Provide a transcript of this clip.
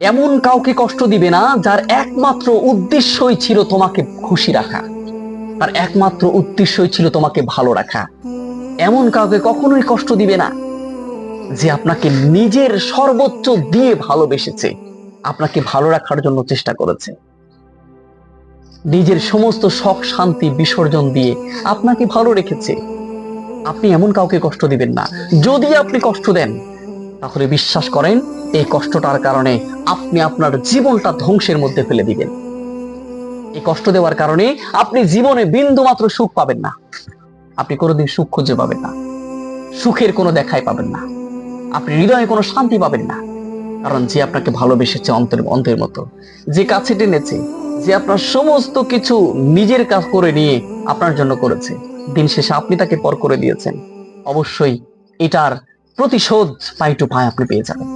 এমন কাউকে কষ্ট দিবে না যার একমাত্র উদ্দেশ্যই ছিল তোমাকে খুশি রাখা, তার একমাত্র উদ্দেশ্যই ছিল তোমাকে ভালো রাখা। এমন কাউকে কখনোই কষ্ট দিবে না যে আপনাকে নিজের সর্বোচ্চ দিয়ে ভালোবেসেছে, আপনাকে ভালো রাখার জন্য চেষ্টা করেছে, নিজের সমস্ত শখ শান্তি বিসর্জন দিয়ে আপনাকে ভালো রেখেছে। আপনি এমন কাউকে কষ্ট দিবেন না। যদি আপনি কষ্ট দেন, তাহলে বিশ্বাস করেন এই কষ্টটার কারণে আপনি আপনার জীবনটা ধ্বংসের মধ্যে ফেলে দিবেন। এই কষ্ট দেওয়ার কারণে আপনি জীবনে বিন্দু মাত্র সুখ পাবেন না, আপনি কোনোদিন সুখ খুঁজে পাবেন না, সুখের কোনো দেখাই পাবেন না, আপনি হৃদয়ে কোনো শান্তি পাবেন না। কারণ যে আপনাকে ভালোবেসেছে অন্তর অন্তরের মতো, যে কাছে টেনেছে, যে আপনার সমস্ত কিছু নিজের কাজ করে নিয়ে আপনার জন্য করেছে, দিন শেষে আপনি তাকে পর করে দিয়েছেন, অবশ্যই এটার প্রতিশোধ পাই টু পাই আপনি পেয়ে যাবেন।